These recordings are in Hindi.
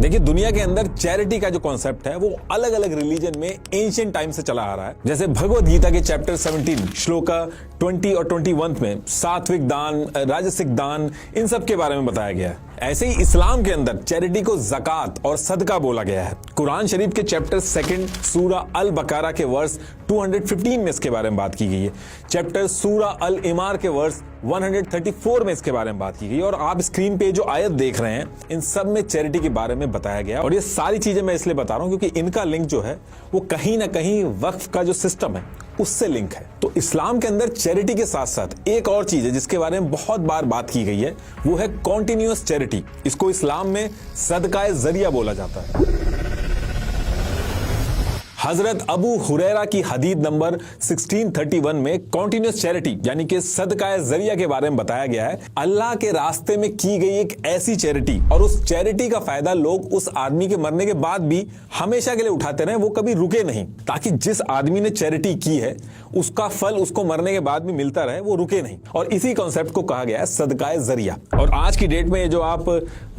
देखिए, दुनिया के अंदर चैरिटी का जो कॉन्सेप्ट है वो अलग अलग रिलीजन में एंशिएंट टाइम से चला आ रहा है। जैसे भगवत गीता के चैप्टर 17 श्लोका 20 और 21 में सात्विक दान, राजसिक दान, इन सब के बारे में बताया गया है। ऐसे ही इस्लाम के अंदर चैरिटी को ज़कात और सदका बोला गया है। कुरान शरीफ के चैप्टर 2 सूरा अल बकारा के वर्स 215 में इसके बारे में बात की गई है। चैप्टर सूरा अल इमार के वर्स 134 में इसके बारे में बात की गई। और आप स्क्रीन पे जो आयत देख रहे हैं, इन सब में चैरिटी के बारे में बताया गया। और ये सारी चीजें मैं इसलिए बता रहा हूं क्योंकि इनका लिंक जो है वो कहीं ना कहीं वक्फ का जो सिस्टम है उससे लिंक है। तो इस्लाम के अंदर चैरिटी के साथ साथ एक और चीज है जिसके बारे में बहुत बार बात की गई है, वो है कॉन्टिन्यूअस चैरिटी। इसको इस्लाम में सदकाए जरिया बोला जाता है। हजरत अबू हुरैरा की हदीस नंबर 1631 में कॉन्टिन्यूअस चैरिटी यानी कि सदकाए जरिया के बारे में बताया गया है। अल्लाह के रास्ते में की गई एक ऐसी चैरिटी, और उस चैरिटी का फायदा लोग उस आदमी के मरने के बाद भी हमेशा के लिए उठाते रहे, वो कभी रुके नहीं, ताकि जिस आदमी ने चैरिटी की है उसका फल उसको मरने के बाद भी मिलता रहे, वो रुके नहीं। और इसी कॉन्सेप्ट को कहा गया है सदकाए जरिया। और आज की डेट में ये जो आप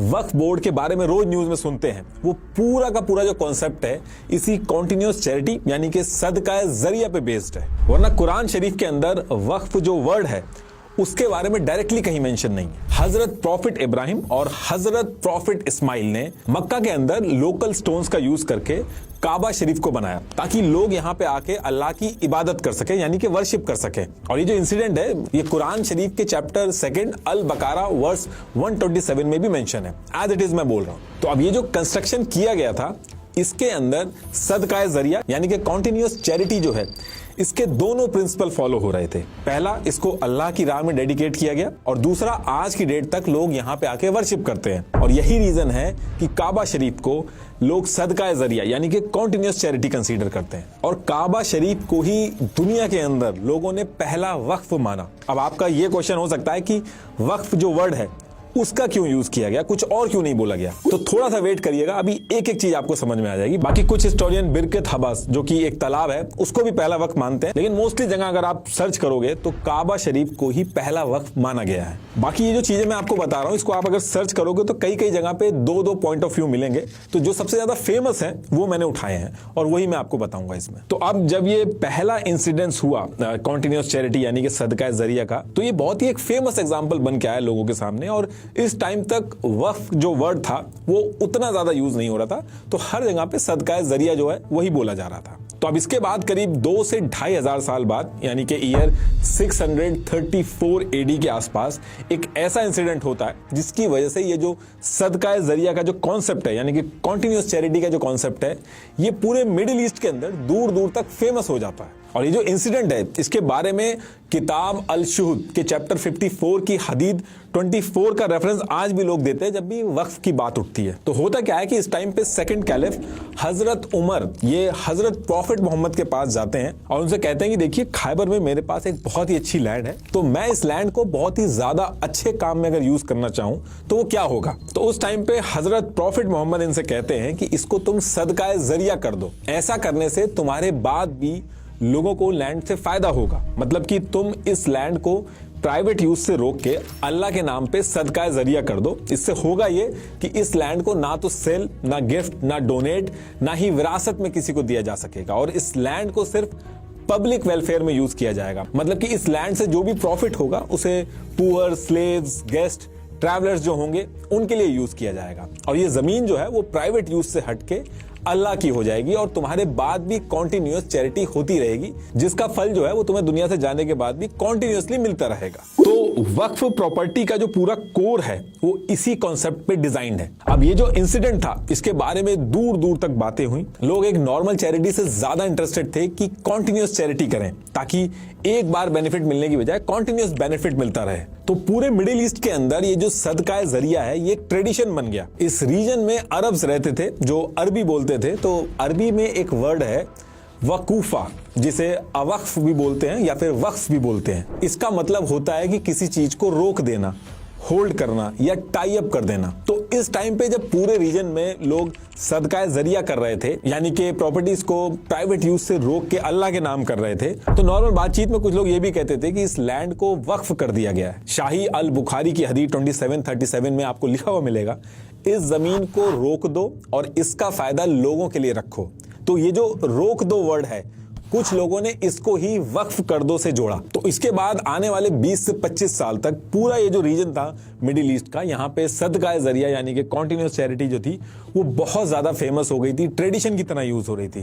वक्फ बोर्ड के बारे में रोज न्यूज में सुनते हैं, वो पूरा का पूरा जो कॉन्सेप्ट है इसी कॉन्टिन्यूअस चैरिटी यानी कि सदकाए जरिया पे बेस्ड है। वरना कुरान शरीफ के अंदर वक्फ जो वर्ड है उसके बारे में डायरेक्टली कहीं मेंशन नहीं है। हजरत प्रॉफिट इब्राहिम और हजरत प्रॉफिट इस्माइल ने मक्का के अंदर लोकल स्टोन्स का यूज करके काबा शरीफ को बनाया ताकि लोग यहाँ पे आके अल्लाह की इबादत कर सके यानी कि वर्शिप कर सके। और ये जो इंसिडेंट है ये कुरान शरीफ के चैप्टर 2 अल बकारा वर्स 127 में भी मेंशन है। एज इट इज मैं बोल रहा हूँ। तो अब ये जो कंस्ट्रक्शन किया गया था इसके अंदर सदकाए जरिया यानी कि कॉन्टिन्यूअस चैरिटी जो है, इसके दोनों प्रिंसिपल फॉलो हो रहे थे। पहला, इसको अल्लाह की राह में डेडिकेट किया गया, और दूसरा, आज की डेट तक लोग यहाँ पे आके वर्शिप करते हैं। और यही रीजन है कि काबा शरीफ को लोग सदकाए जरिया यानी कि कॉन्टिन्यूअस चैरिटी कंसीडर करते हैं। और काबा शरीफ को ही दुनिया के अंदर लोगों ने पहला वक्फ माना। अब आपका यह क्वेश्चन हो सकता है कि वक्फ जो वर्ड है उसका क्यों यूज किया गया, कुछ और क्यों नहीं बोला गया? तो थोड़ा सा वेट करिएगा, अभी एक एक चीज आपको समझ में आ जाएगी। बाकी कुछ हिस्टोरियन बिरकत हबास जो कि एक तालाब है उसको भी पहला वक्त मानते हैं, लेकिन मोस्टली जगह अगर आप सर्च करोगे तो काबा शरीफ को ही पहला वक्त माना गया है। बाकी ये जो चीजें मैं आपको बता रहा हूँ इसको आप अगर सर्च करोगे तो कई कई जगह पे दो दो पॉइंट ऑफ व्यू मिलेंगे। तो जो सबसे ज्यादा फेमस है वो मैंने उठाए हैं और वही मैं आपको बताऊंगा इसमें। तो अब जब ये पहला इंसिडेंस हुआ कॉन्टिन्यूअस चैरिटी यानी कि सदकाए जरिया का, तो ये बहुत ही एक फेमस एग्जाम्पल बन के आया लोगों के सामने। और इस टाइम तक वक्फ जो वर्ड था वो उतना ज्यादा यूज नहीं हो रहा था, तो हर जगह पे सदकाए जरिया जो है वही बोला जा रहा था। तो अब इसके बाद करीब 2 से 2,500 साल बाद यानी कि ईयर 634 AD के आसपास एक ऐसा इंसिडेंट होता है जिसकी वजह से ये जो सदकाए जरिया का जो कॉन्सेप्ट है यानी कि कॉन्टिन्यूअस चैरिटी का जो कॉन्सेप्ट है ये पूरे मिडिल ईस्ट के अंदर दूर दूर तक फेमस हो जाता है। और ये जो इंसिडेंट है इसके बारे में किताब अल शुहद के चैप्टर 54 की हदीस 24 का रेफरेंस आज भी लोग देते हैं जब भी वक्फ की बात उठती है। तो होता क्या है कि इस टाइम पे सेकंड कैलिफ हजरत उमर ये हजरत प्रॉफिट मोहम्मद के पास जाते हैं और उनसे कहते हैं कि देखिए खैबर में मेरे पास एक बहुत ही अच्छी लैंड है, तो मैं इस लैंड को बहुत ही ज्यादा अच्छे काम में अगर यूज करना चाहूं तो वो क्या होगा। तो उस टाइम पे हजरत प्रॉफिट मोहम्मद इनसे कहते हैं कि इसको तुम सदकाए जरिया कर दो, ऐसा करने से तुम्हारे बाद भी लोगों को लैंड से फायदा होगा। मतलब कि तुम इस लैंड को प्राइवेट यूज से रोक के अल्लाह के नाम पे सदकाए जरिया कर दो। इससे होगा ये कि इस लैंड को ना तो सेल, ना गिफ्ट, ना डोनेट, ना ही विरासत में किसी को दिया जा सकेगा, और इस लैंड को सिर्फ पब्लिक वेलफेयर में यूज किया जाएगा। मतलब कि इस लैंड से जो भी प्रॉफिट होगा उसे पुअर, स्लेव्स, गेस्ट, ट्रैवलर्स जो होंगे उनके लिए यूज किया जाएगा। और ये जमीन जो है वो प्राइवेट यूज से हटके अल्लाह की हो जाएगी और तुम्हारे बाद भी कॉन्टिन्यूअस चैरिटी होती रहेगी, जिसका फल जो है वो तुम्हें दुनिया से जाने के बाद भी कॉन्टिन्यूअसली मिलता रहेगा। तो वक्फ प्रॉपर्टी का जो पूरा कोर है वो इसी कॉन्सेप्ट पे डिजाइंड है। अब ये जो इंसिडेंट था इसके बारे में दूर दूर तक बातें हुई। लोग एक नॉर्मल चैरिटी से ज्यादा इंटरेस्टेड थे कि कॉन्टिन्यूअस चैरिटी करें ताकि एक बार बेनिफिट मिलने की बजाय कॉन्टिन्यूअस बेनिफिट मिलता रहे। तो पूरे मिडिल ईस्ट के अंदर ये जो सदकाए जरिया है ये एक ट्रेडिशन बन गया। इस रीजन में अरब्स रहते थे जो अरबी बोलते थे, तो अरबी में एक वर्ड है वकूफा, जिसे अवक्फ भी बोलते हैं या फिर वक्फ भी बोलते हैं। इसका मतलब होता है कि किसी चीज को रोक देना, होल्ड करना या टाई अप कर देना। तो इस टाइम पे जब पूरे रीजन में लोग सदकाए जरिया कर रहे थे यानी कि प्रॉपर्टीज को प्राइवेट यूज से रोक के अल्लाह के नाम कर रहे थे, तो नॉर्मल बातचीत में कुछ लोग ये भी कहते थे कि इस लैंड को वक्फ कर दिया गया है। शाही अल बुखारी की हदीस 2737 में आपको लिखा हुआ मिलेगा, इस जमीन को रोक दो और इसका फायदा लोगों के लिए रखो। तो ये जो रोक दो वर्ड है, कुछ लोगों ने इसको ही वक्फ कर दो से जोड़ा। तो इसके बाद आने वाले 20 से 25 साल तक पूरा ये जो रीजन था मिडिल ईस्ट का, यहाँ पे सदका जरिया यानी कि कॉन्टिन्यूस चैरिटी जो थी वो बहुत ज्यादा फेमस हो गई थी, ट्रेडिशन की तरह यूज हो रही थी।